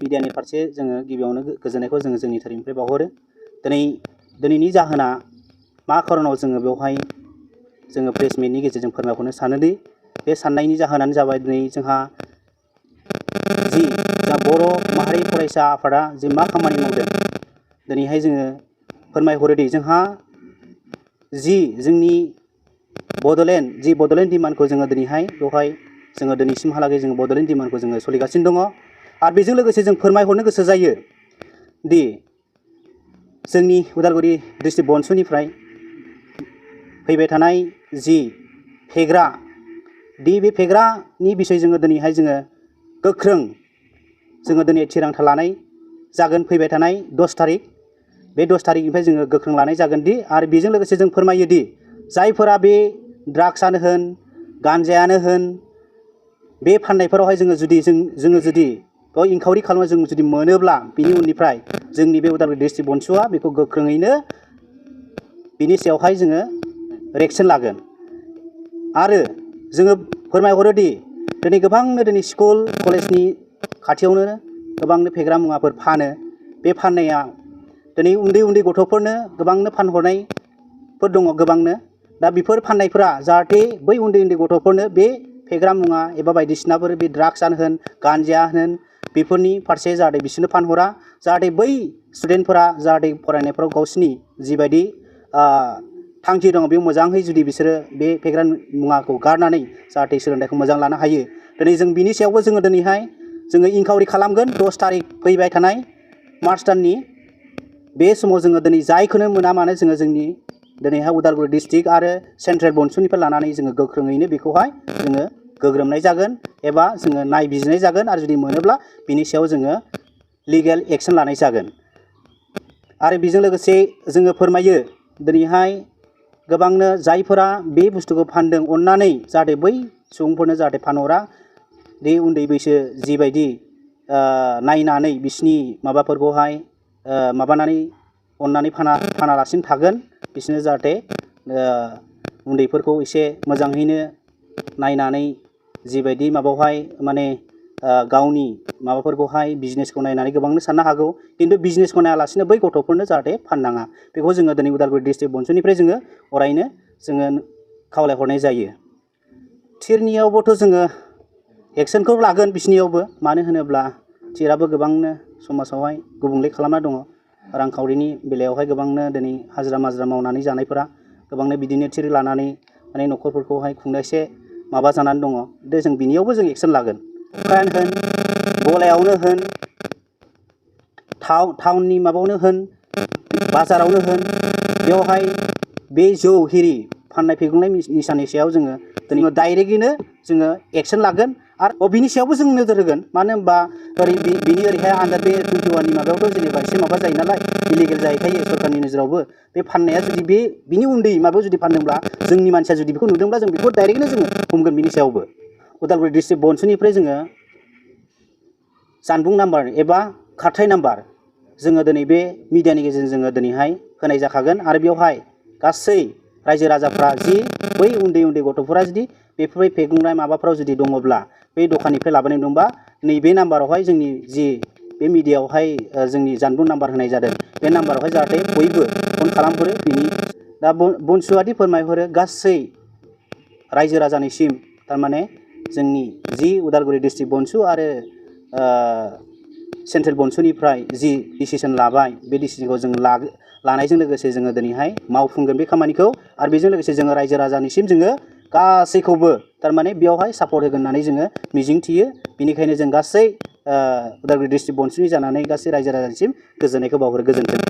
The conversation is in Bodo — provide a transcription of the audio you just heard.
मिडियानि फारसे जोङो गिबियावनो गोजोननायखौ जोंनि धोरोमनिफ्राय बावहरो। दिनैनि जाहोना मा खारनाव जोङो बेवहाय जोङो प्रेस मिटनि गेजेरजों फोरमायहरनो सानोदि बे साननायनि जाहोनानो जाबाय दिनै जोंहा जि बर' माहारि फरायसा आफादा जि मा खामानि मावदों दिनैहाय जोङो फोरमायहरोदि जोंहा जि जोंनि बड'लेण्ड डिमान्डखौ जोङो दिनैहाय बेवहाय जोङो दिनैसिमहालागै जोङो बड'लेण्ड डिमान्डखौ जोङो सोलिगासिनो दङ। आरो बेजों लोगोसे जों फोरमायहरनो गोसो जायो दि जोंनि उदालगुरि डिस्ट्रिक्ट बनसुनिफ्राय फैबाय थानाय जि फेग्रा बे फेग्रानि बिसय जोङो दिनैहाय जोङो गोख्रों जोङो दिनै थिरांथा लानाय जागोन। फैबाय थानाय 10 तारिख बे 10 तारिखनिफ्राय जोङो गोख्रों लानाय जागोन दि आरो बेजों लोगोसे जों फोरमायो दि जायफोरा बे ड्राग्सआनो होन गान्जायानो होन बे फाननायफोरावहाय जोङो जुदि बेयाव इंकाउरि खालामनो जों जुदि मोनोब्ला बिनि उननिफ्राय जोंनि बे उदालगुरि डिस्ट्रिक्ट बनसुआ बेखौ गोख्रोङैनो बिनि सायावहाय जोङो एक्सन लागोन। आरो जोङो फोरमायहरोदि दिनै गोबांनो दिनै स्कुल कलेजनि खाथियावनो गोबांनो फेग्रा मुवाफोर फानो। बे फाननाया दिनै उन्दै गथ'फोरनो गोबांनो फानहरनायफोर दङ गोबांनो। दा बेफोर फाननायफोरा जाहाथे बै उन्दै गथ'फोरनो बे फेग्रा मुवा एबा बायदिसिनाफोर बे ड्राग्सआनो होन गान्जायानो होन बेफोरनि फारसे जाहाथे बिसोरनो फानहरा, जाहाथे बै स्टुडेन्टफोरा जाहाथे फरायनायफोराव गावसिनि जिबायदि थांखि दङ बेयाव मोजाङै जुदि बिसोरो बे फेग्रा मुवाखौ गारनानै जाहाथे सोलोंथाइखौ मोजां लानो हायो। दिनै जों बिनि सायावबो जोङो दिनैहाय जोङो इंकाउरि खालामगोन 10 तारिख फैबाय थानाय मार्च दाननि। बे समाव जोङो दिनै जायखौनो मोना मानो जोङो जोंनि दिनैहाय उदालगुरि डिस्ट्रिक्ट आरो सेन्ट्रेल बनसुनिफ्राय लानानै जोङो गोख्रोङैनो बेखौहाय जोङो गोग्रोमनाय जागोन एबा जोङो नायबिजिरनाय जागोन आरो जुदि मोनोब्ला बिनि सायाव जोङो लिगेल एक्सन लानाय जागोन। आरो बेजों लोगोसे जोङो फोरमायो दिनैहाय गोबांनो जायफोरा बे बुस्थुखौ फानदों अननानै जाहाथे बै सुबुंफोरनो जाहाथे फानहरा। बे उन्दै बैसो जिबायदि नायनानै बिसिनि माबाफोरखौहाय माबानानै अननानै फानालासिनो थागोन बिसोरनो जाहाथे उन्दैफोरखौ एसे मोजाङैनो नायनानै जिबायदि माबायावहाय माने गावनि माबाफोरखौहाय बिजनेसखौ नायनानै गोबांनो साननो हागौ, खिन्थु बिजनेसखौ नायालासिनो बै गथ'फोरनो जाहाथे फाननाङा बेखौ जोङो दिनै उदालगुरि डिस्ट्रिक्ट बनसुनिफ्राय जोङो अरायनो जोङो खावलायहरनाय जायो। थिरनियावबोथ' जोङो एक्सनखौ लागोन बिसिनियावबो, मानो होनोब्ला थिराबो गोबांनो समाजावहाय गुबुंले खालामना दङ। रांखावरिनि बेलायावहाय गोबांनो दिनै हाजिरा माजिरा मावनानै जानायफोरा गोबांनो बिदिनो थिर लानानै माने न'खरफोरखौहाय खुंनो एसे माबा जानानै दङ। जों बिनियावबो जों एक्सन लागोन। दखान होन गलायावनो होन टाउननि माबायावनो होन बाजारावनो होन बेवहाय बे जौ हिरि फाननाय फेग्लुंनाय निसानि सायाव जोङो दिनै डाइरेक्टैनो जोङो एक्सन लागोन। आरो बिनि सायावबो जों नोजोर होगोन, मानो होनबा बिनि ओरैहाय आन्दार बे 21नि माबायावथ' जेनेबा एसे माबा जायो नालाय इलिगेल जाहैखायो सरकारनि नोजोरावबो। बे फाननाया जुदि बिनि उन्दै माबायाव जुदि फानदोंब्ला जोंनि मानसिया जुदि बेखौ नुदोंब्ला जों बेखौ डाइरेक्टनो जोङो हमगोन बिनि सायावबो। उदालगुरि डिस्ट्रिक्ट बनसुनिफ्राय जोङो जानबुं नाम्बार एबा खारथाय नाम्बार जोङो दिनै बे मिडियानि गेजेरजों जोङो दिनैहाय होनाय जाखागोन। आरो बेवहाय गासै रायजो राजाफ्रा जि बै उन्दै गथ'फोरा जुदि बेफोरबायदि फेग्लुंनाय माबाफ्राव जुदि दङब्ला बे दखाननिफ्राय लाबोनाय दंबा नैबे नाम्बारावहाय जोंनि जि बे मिडियायावहाय जोंनि जानबुं नाम्बार होनाय जादों बे नाम्बारावहाय जाहाथे बयबो फन खालामहरो। दा बनसुआदि फोरमायहरो गासै रायजो राजानिसिम, थारमाने जोंनि जि उदालगुरि डिस्ट्रिक्ट बनसु आरो सेन्ट्रेल बनसुनिफ्राय जि डिसिसन लाबाय बे डिसिसनखौ जों लानायजों लोगोसे जोङो दिनैहाय मावफुंगोन बे खामानिखौ। आरो बेजों लोगोसे जोङो रायजो राजानिसिम जोङो गासैखौबो थारमाने बेयावहाय सापर्ट होगोन होननानै जोङो मिजिंथियो। बेनिखायनो जों गासै उदालगुरि डिस्ट्रिक्ट बनसुनि जानानै गासै रायजो राजानिसिम गोजोननायखौ बावहरो। गोजोन्थों।